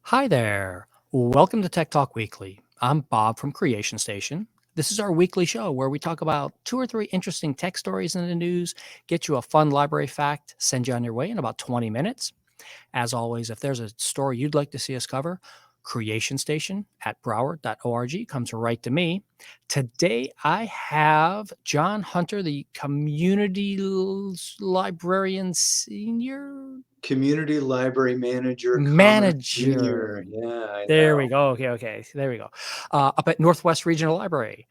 Hi there. Welcome to Tech Talk Weekly. I'm Bob from Creation Station. This is our weekly show where we talk about two or three interesting tech stories in the news, get you a fun library fact, send you on your way in about 20 minutes. As always, if there's a story you'd like to see us cover, Creation Station at broward.org comes right to me. Today, I have John Hunter, the librarian senior Community library manager, comma, manager. senior. Yeah, I There we know. go. Okay. There we go. Up at Northwest Regional Library.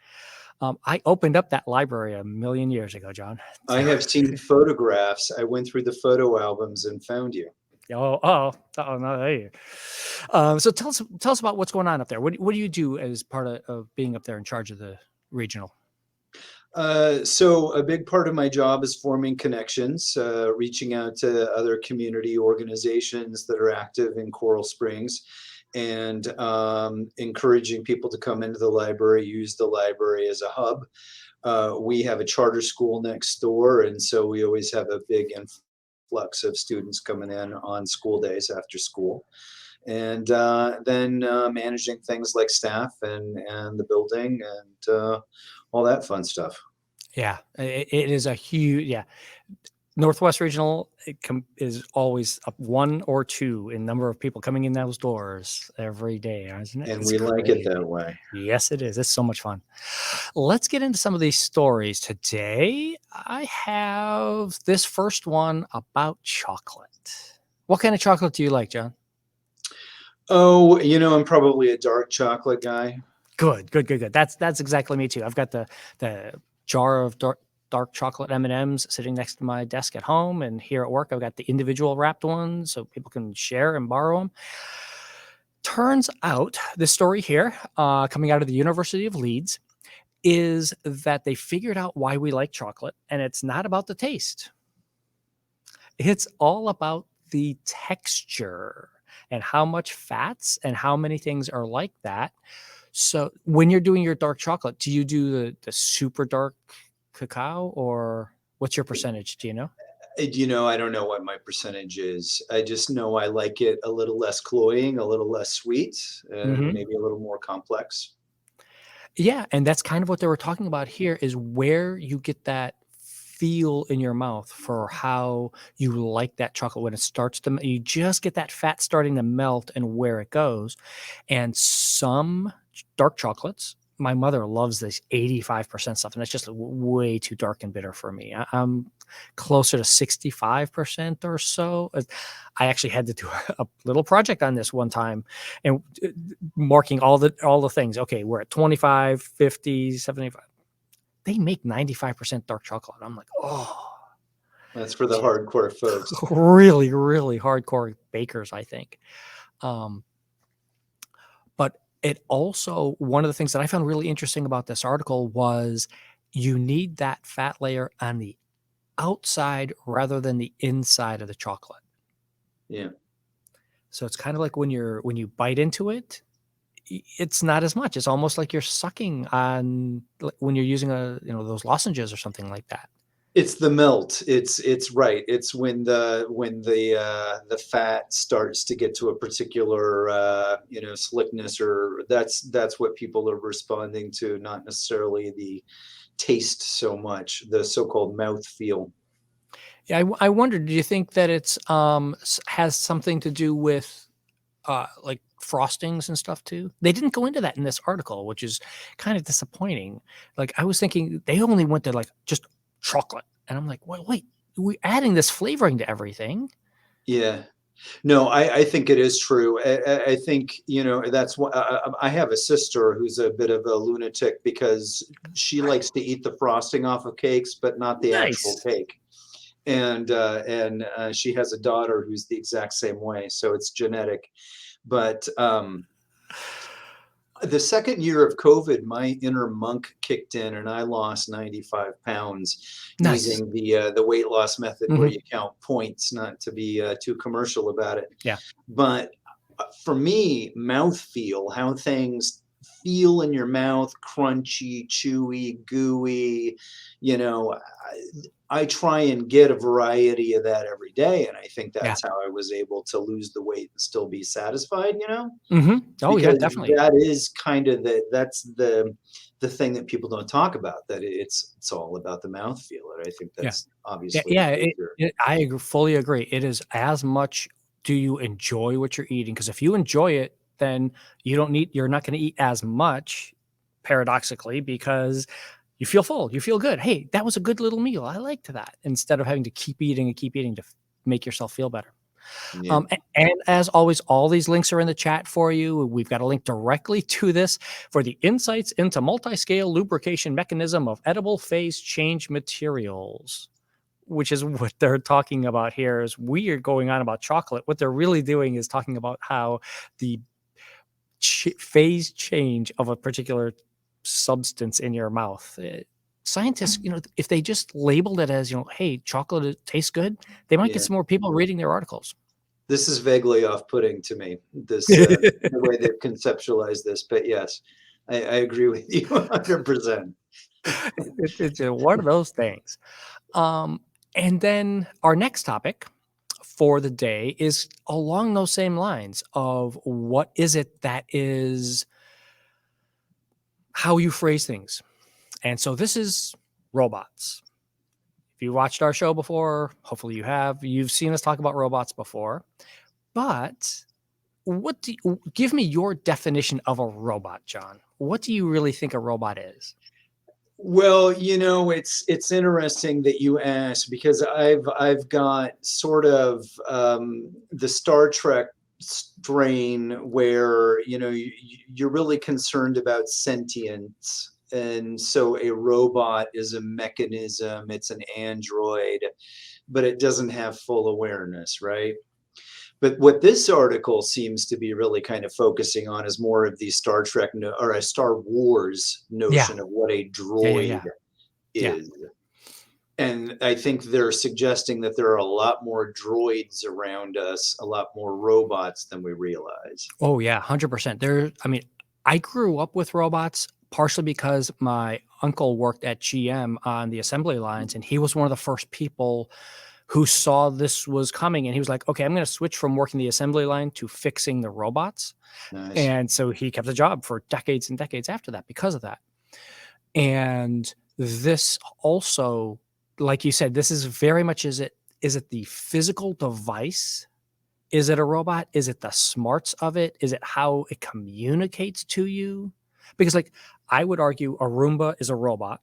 I opened up that library a million years ago, John. I have seen photographs. I went through the photo albums and found you. No, there you. So tell us about what's going on up there. What do you do as part of being up there in charge of the regional? So a big part of my job is forming connections, reaching out to other community organizations that are active in Coral Springs, and encouraging people to come into the library, use the library as a hub. We have a charter school next door, and so we always have a big influx of students coming in on school days after school. And then managing things like staff and the building and all that fun stuff. Yeah, it is a huge Northwest Regional is always up one or two in number of people coming in those doors every day, isn't it? And It's we like it crazy. that way. Yes, it is. It's so much fun. Let's get into some of these stories today. I have this first one about chocolate. What kind of chocolate do you like, John? Oh, I'm probably a dark chocolate guy. Good. That's exactly me too. I've got the jar of dark chocolate M&Ms sitting next to my desk at home, and here at work I've got the individual wrapped ones so people can share and borrow them. Turns out this story here, coming out of the University of Leeds, is that they figured out why we like chocolate, and it's not about the taste. It's all about the texture and how much fats and how many things are like that. So when you're doing your dark chocolate, do you do the super dark cacao, or what's your percentage? Do you know? I don't know what my percentage is. I just know I like it a little less cloying, a little less sweet, and Hmm. maybe a little more complex. Yeah, and that's kind of what they were talking about here is where you get that feel in your mouth for how you like that chocolate when it starts to you just get that fat starting to melt and where it goes. And some dark chocolates, my mother loves this 85% stuff, and that's just way too dark and bitter for me. I'm closer to 65% or so. I actually had to do a little project on this one time and marking all the things. Okay, we're at 25, 50, 75. They make 95% dark chocolate. I'm like, oh, That's for the hardcore folks. really, really hardcore bakers, I think. Um, but it also, one of the things that I found really interesting about this article was you need that fat layer on the outside rather than the inside of the chocolate. Yeah. So it's kind of like when you bite into it, it's not as much. It's almost like you're sucking on when you're using those lozenges or something like that. It's the melt. It's right. It's when the fat starts to get to a particular slickness, or that's what people are responding to, not necessarily the taste so much, the so-called mouth feel. Yeah, I wondered, do you think that it's has something to do with like frostings and stuff too? They didn't go into that in this article, which is kind of disappointing. Like I was thinking they only went to like just chocolate, and I'm like, wait, we're adding this flavoring to everything. Yeah. No, I think it is true. I think, that's what I have a sister who's a bit of a lunatic because she likes to eat the frosting off of cakes, but not the actual Nice. cake. And she has a daughter who's the exact same way, so it's genetic. But the second year of COVID, my inner monk kicked in, and I lost 95 pounds Nice. using the weight loss method where Hmm. you count points, not to be too commercial about it. Yeah. But for me, mouth feel, how things feel in your mouth, crunchy, chewy, gooey, you know, I try and get a variety of that every day, and I think Yeah. that's how I was able to lose the weight and still be satisfied, you know? Oh yeah, Because definitely. that is kind of that's the thing that people don't talk about, that it's all about the mouthfeel, and I think Yeah. that's Yeah, obviously the yeah, case here. fully agree. It is as much, do you enjoy what you're eating? Because if you enjoy it, then you're not gonna eat as much, paradoxically, because you feel full, you feel good. "Hey, that was a good little meal. I liked that," instead of having to keep eating to make yourself feel better. Yeah. And as always, all these links are in the chat for you. We've got a link directly to this for the insights into multi-scale lubrication mechanism of edible phase change materials, which is what they're talking about here. Is we are going on about chocolate. What they're really doing is talking about how the phase change of a particular substance in your mouth. Scientists, if they just labeled it as, hey, chocolate tastes good, they might get Yeah. some more people reading their articles. This is vaguely off-putting to me, the way they've conceptualized this, but yes, I agree with you 100%. It's one of those things. Um, and then our next topic for the day is along those same lines of what is it that is how you phrase things. And so this is robots. If you watched our show before, hopefully you have, you've seen us talk about robots before. But give me your definition of a robot, John. What do you really think a robot is? Well, it's interesting that you ask, because I've got sort of the Star Trek strain where you're really concerned about sentience, and so a robot is a mechanism, it's an android, but it doesn't have full awareness, right? But what this article seems to be really kind of focusing on is more of the Star Trek or a Star Wars Yeah. notion of what a Yeah. Yeah. droid Yeah. Yeah. is. And I think they're suggesting that there are a lot more droids around us, a lot more robots than we realize. Oh yeah, 100%. I mean, I grew up with robots partially because my uncle worked at GM on the assembly lines, and he was one of the first people who saw this was coming, and he was like, "Okay, I'm gonna switch from working the assembly line to fixing the robots." Nice. And so he kept a job for decades and decades after that because of that. And this also, like you said, this is very much, is it the physical device? Is it a robot? Is it the smarts of it? Is it how it communicates to you? Because, like, I would argue a Roomba is a robot,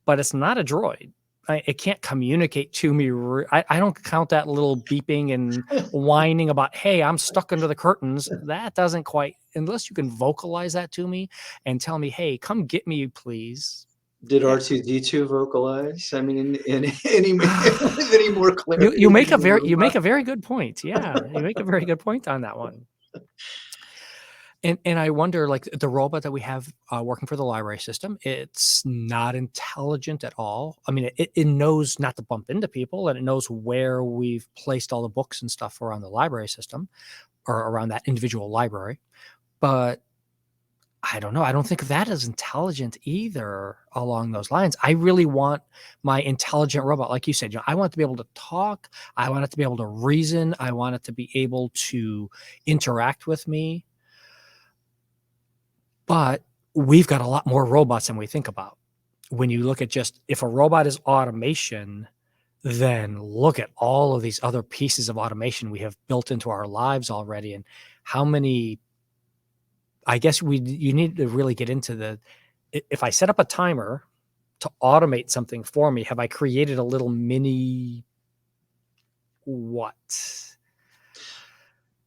but it's not a droid. It can't communicate to me. I don't count that little beeping and whining about, hey, I'm stuck under the curtains. That doesn't quite, unless you can vocalize that to me and tell me, hey, come get me, please. Did Yeah. R2D2 vocalize? I mean, in any with any more You clarity make than a the you make a robot? very good point. Yeah, you make a very good point on that one. And I wonder, like, the robot that we have working for the library system, it's not intelligent at all. I mean, it knows not to bump into people, and it knows where we've placed all the books and stuff around the library system or around that individual library. But I don't know. I don't think of that as intelligent either along those lines. I really want my intelligent robot, like you said, I want it to be able to talk. I want it to be able to reason. I want it to be able to interact with me. But we've got a lot more robots than we think about. When you look at, just if a robot is automation, then look at all of these other pieces of automation we have built into our lives already, and how many. I guess you need to really get into if I set up a timer to automate something for me, have I created a little mini what?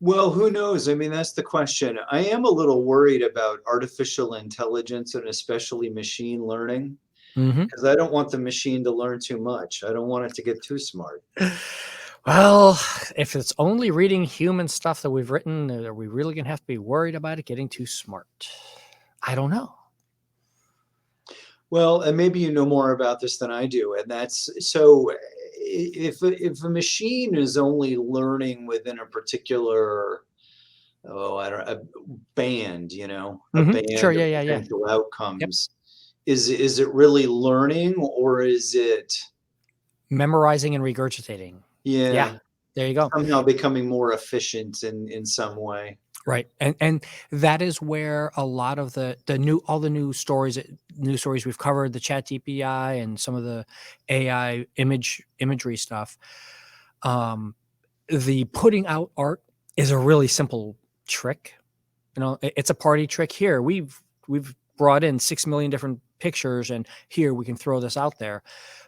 Well, who knows? I mean, that's the question. I am a little worried about artificial intelligence, and especially machine learning, Mhm. because I don't want the machine to learn too much. I don't want it to get too smart. Well, if it's only reading human stuff that we've written, are we really gonna have to be worried about it getting too smart? I don't know. Well, and maybe you know more about this than I do, and that's so if a machine is only learning within a particular, oh, I don't a band, a Mhm. Sure, band yeah, of yeah, yeah. potential Yep. outcomes, is it really learning, or is it, Memorizing and regurgitating. Yeah, yeah, there you go. somehow becoming more efficient in some way? Right. And that is where a lot of the new all the news stories we've covered, the chat DPI and some of the AI imagery stuff. Um, the putting out art is a really simple trick. You know, it's a party trick here. We've brought in 6 million different pictures, and here we can throw this out there.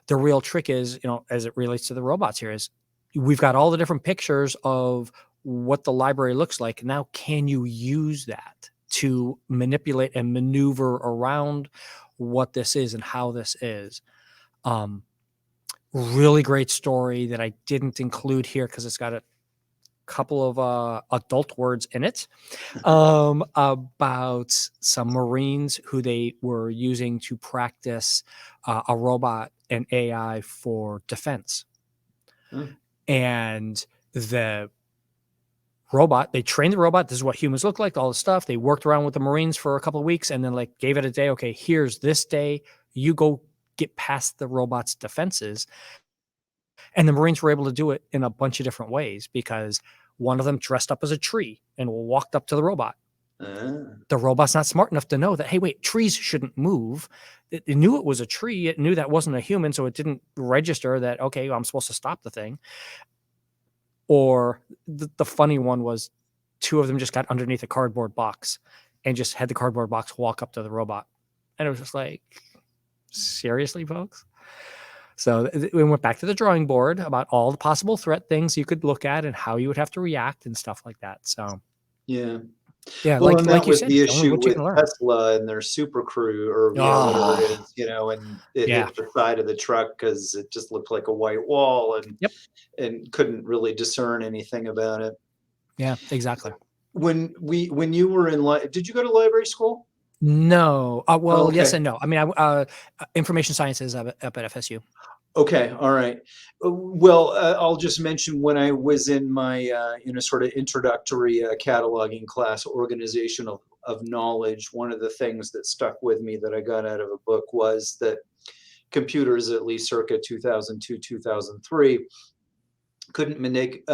The real trick is, you know, as it relates to the robots here, is we've got all the different pictures of what the library looks like. Now, can you use that to manipulate and maneuver around what this is and how this is? Um, Really great story that I didn't include here because it's got a couple of adult words in it, about some Marines who they were using to practice a robot and AI for defense. Hmm. And the robot, they trained the robot. This is what humans look like, all this stuff. They worked around with the Marines for a couple of weeks and then like gave it a day. Okay, here's this day. You go get past the robot's defenses. And the Marines were able to do it in a bunch of different ways because one of them dressed up as a tree and walked up to the robot. Ah, The robot's not smart enough to know that, hey, wait, trees shouldn't move. It knew it was a tree. It knew that wasn't a human. So it didn't register that, okay, well, I'm supposed to stop the thing. Or the funny one was two of them just got underneath a cardboard box and just had the cardboard box walk up to the robot. And it was just like, seriously, folks? So we went back to the drawing board about all the possible threat things you could look at and how you would have to react and stuff like that. So yeah. yeah, Well, and that like you was said, the show me issue what you with can learn. Tesla and their Super Crew, or whatever it Oh, is, and it yeah. hit the side of the truck because it just looked like a white wall, Yep. and couldn't really discern anything about it. Yeah, exactly. When you were in did you go to library school? No. Oh, Well, yes okay. and no. I mean, information sciences up at FSU. Okay, all right. Well, I'll just mention when I was in my, sort of introductory cataloging class, organization of knowledge, one of the things that stuck with me that I got out of a book was that computers, at least circa 2002, 2003, couldn't make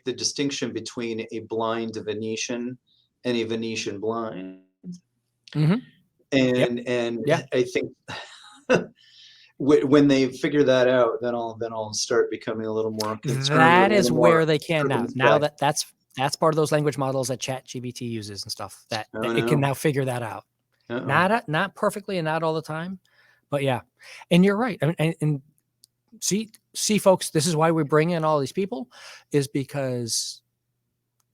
the distinction between a blind Venetian and a Venetian blind. Hmm. Yep. And Yeah. I think when they figure that out, then I'll start becoming a little more concerned and That a is little more where they can now. Now circumspect. that's part of those language models that ChatGPT uses and stuff that Oh it can no. now figure that out. Uh-oh. Not perfectly and not all the time, but yeah. And you're right. I mean, and see, folks, this is why we bring in all these people, is because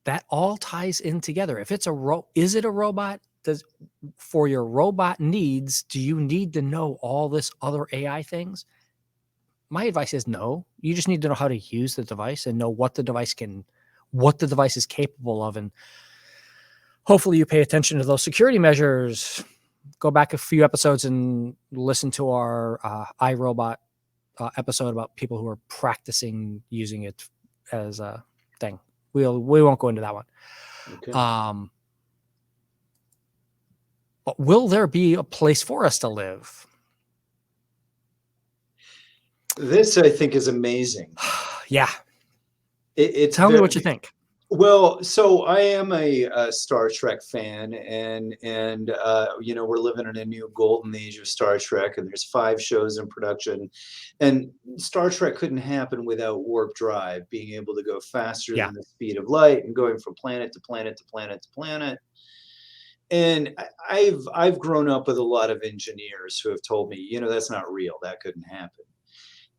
that all ties in together. If it's is it a robot? Does For your robot needs, do you need to know all this other AI things? My advice is no. You just need to know how to use the device and know what the device is capable of, and hopefully you pay attention to those security measures. Go back a few episodes and listen to our iRobot episode about people who are practicing using it as a thing. We won't go into that one. Okay. Um, but will there be a place for us to live? This I think is amazing. Yeah. It's Tell me very what you think. well. So I am a Star Trek fan, and we're living in a new golden age of Star Trek, and there's 5 shows in production, and Star Trek couldn't happen without warp drive, being able to go faster Yeah. than the speed of light and going from planet to planet to planet to planet. And I've grown up with a lot of engineers who have told me, that's not real. That couldn't happen.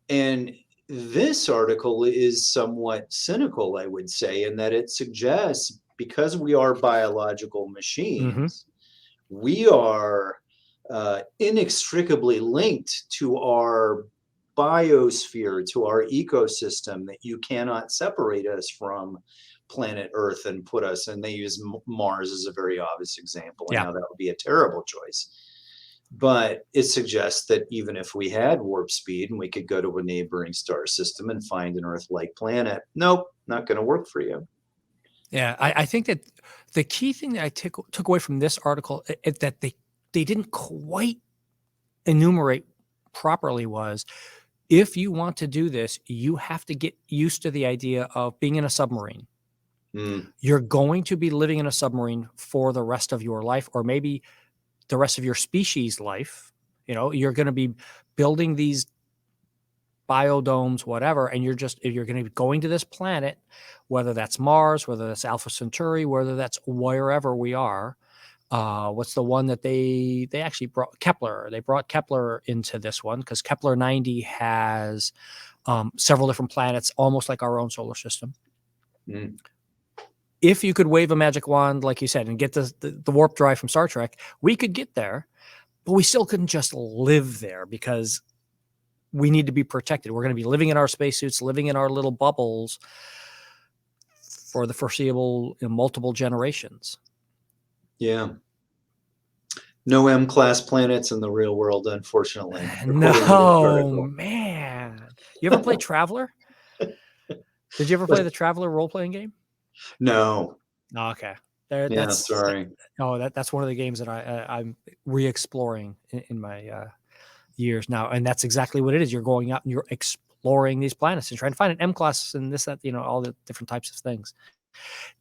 And this article is somewhat cynical, I would say, in that it suggests because we are biological Hmm. machines, we are inextricably linked to our biosphere, to our ecosystem, that you cannot separate us from planet Earth and put us. And they use Mars as a very obvious example, and Yeah. how that would be a terrible choice. But it suggests that even if we had warp speed and we could go to a neighboring star system and find an Earth-like planet, nope, not going to work for you. Yeah. I think that the key thing that I took away from this article, that they didn't quite enumerate properly was, if you want to do this, you have to get used to the idea of being in a submarine. Mm. You're going to be living in a submarine for the rest of your life, or maybe the rest of your species' life. You're going to be building these biodomes, whatever, and you're going to be going to this planet, whether that's Mars, whether that's Alpha Centauri, whether that's wherever we are. What's the one that they actually brought? Kepler. They brought Kepler into this one because Kepler 90 has several different planets, almost like our own solar system. Mm. If you could wave a magic wand, like you said, and get the warp drive from Star Trek, we could get there, but we still couldn't just live there because we need to be protected. We're going to be living in our spacesuits, living in our little bubbles for the foreseeable multiple generations. Yeah. No M-class planets in the real world, unfortunately. No, man. You ever play Traveler? Did you ever play the Traveler role-playing game? No. Oh, okay. Sorry. That's one of the games that I'm re-exploring in my years now, and that's exactly what it is. You're going out and you're exploring these planets and trying to find an M-class and this, that, all the different types of things.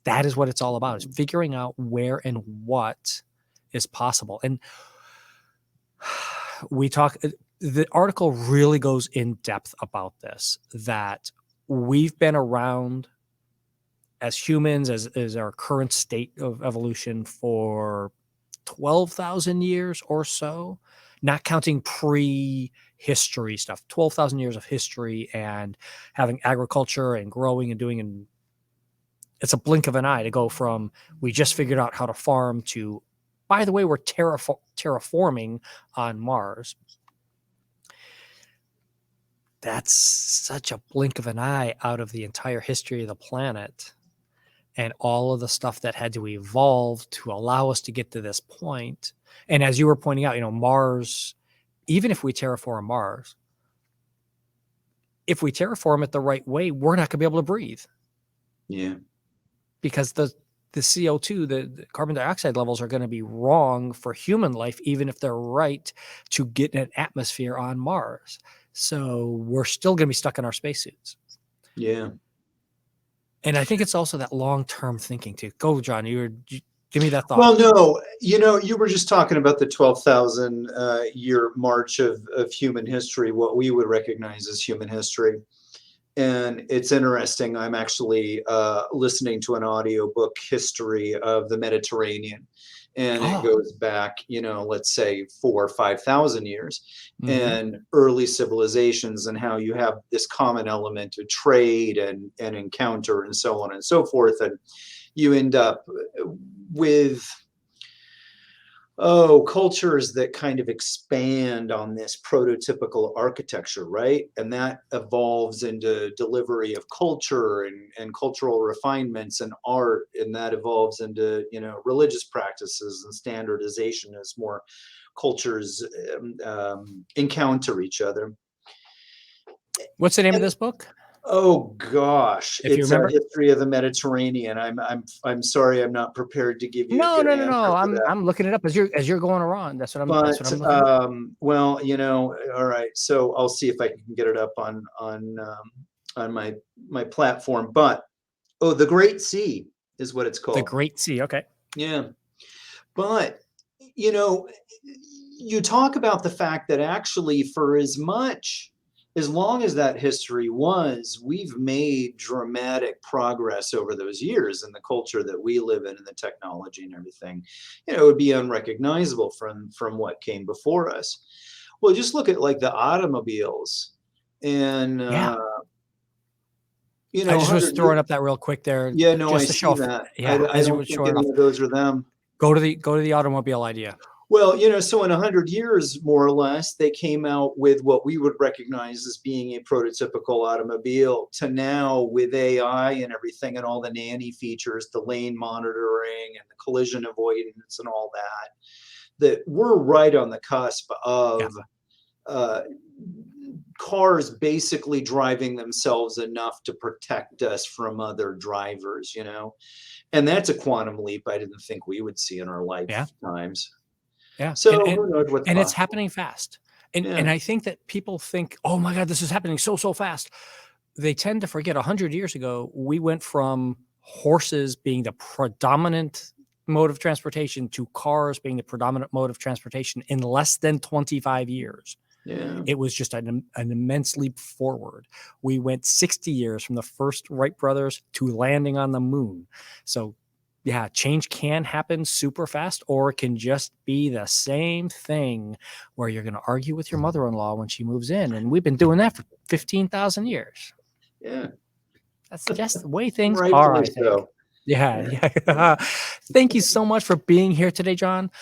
That is what it's all about, is figuring out where and what is possible. And the article really goes in depth about this, that we've been around as humans, as our current state of evolution, for 12,000 years or so, not counting pre-history stuff. 12,000 years of history and having agriculture and growing and doing, and it's a blink of an eye to go from we just figured out how to farm to, by the way, we're terraforming on Mars. That's such a blink of an eye out of the entire history of the planet and all of the stuff that had to evolve to allow us to get to this point. And as you were pointing out, Mars, even if we terraform Mars, if we terraform it the right way, we're not going to be able to breathe. Yeah. Because the CO2, the carbon dioxide levels are going to be wrong for human life, even if they're right to get an atmosphere on Mars. So we're still going to be stuck in our spacesuits. Yeah. And I think it's also that long-term thinking too. Go, John. Give me that thought. Well, no, you were just talking about the 12,000 year march of human history, what we would recognize as human history. And it's interesting. I'm actually listening to an audiobook history of the Mediterranean. And it goes back, let's say 4,000 or 5,000 years, and early civilizations, and how you have this common element of trade and encounter and so on and so forth. And you end up with cultures that kind of expand on this prototypical architecture, right? And that evolves into delivery of culture and cultural refinements and art, and that evolves into religious practices and standardization as more cultures encounter each other. What's the name of this book? Oh gosh, if you it's remember, a history of the Mediterranean. I'm sorry, I'm not prepared to give you. No. I'm looking it up as you're going around. That's what I'm looking at. Well, all right. So I'll see if I can get it up on my platform. But The Great Sea is what it's called. The Great Sea. Okay. Yeah. But you talk about the fact that actually, for as long as that history was, we've made dramatic progress over those years in the culture that we live in and the technology and everything. It would be unrecognizable from what came before us. Well, just look at like the automobiles and, I just was throwing up that real quick there. Yeah, no, just I to show see that. Yeah, I don't think any of those are them. Go to the automobile idea. Well, so in 100 years, more or less, they came out with what we would recognize as being a prototypical automobile, to now with AI and everything and all the nanny features, the lane monitoring and the collision avoidance and all that we're right on the cusp of cars basically driving themselves enough to protect us from other drivers, and that's a quantum leap I didn't think we would see in our lifetimes. Yeah. So who knows what's and it's possible. happening fast. And Yeah. I think that people think, oh my God, this is happening so fast. They tend to forget 100 years ago, we went from horses being the predominant mode of transportation to cars being the predominant mode of transportation in less than 25 years. Yeah. It was just an immense leap forward. We went 60 years from the first Wright brothers to landing on the moon. So yeah, change can happen super fast, or it can just be the same thing where you're going to argue with your mother-in-law when she moves in. And we've been doing that for 15,000 years. Yeah. That's just the way things are, Rightfully I think. so. Yeah, yeah. Thank you so much for being here today, John.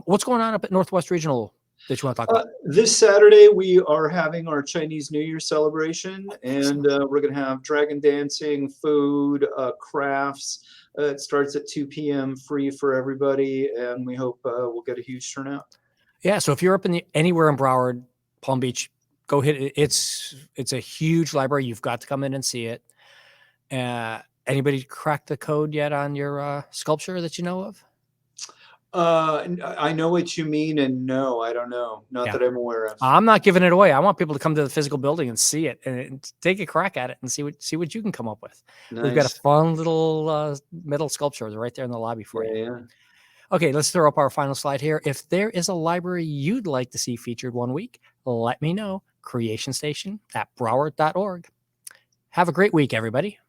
What's going on up at Northwest Regional that you want to talk about? This Saturday, we are having our Chinese New Year celebration, and we're going to have dragon dancing, food, crafts. It starts at 2 p.m., free for everybody, and we hope we'll get a huge turnout. Yeah, so if you're up in anywhere in Broward, Palm Beach, go hit it. It's a huge library. You've got to come in and see it. Anybody cracked the code yet on your sculpture that you know of? I know what you mean, and no, I don't know. Not Yeah. that I'm aware of. I'm not giving it away. I want people to come to the physical building and see it and take a crack at it and see what you can come up with. We've got a Nice. fun little metal sculpture right there in the lobby for you. Yeah. Okay, let's throw up our final slide here. If there is a library you'd like to see featured one week, let me know. CreationStation@broward.org. Have a great week, everybody.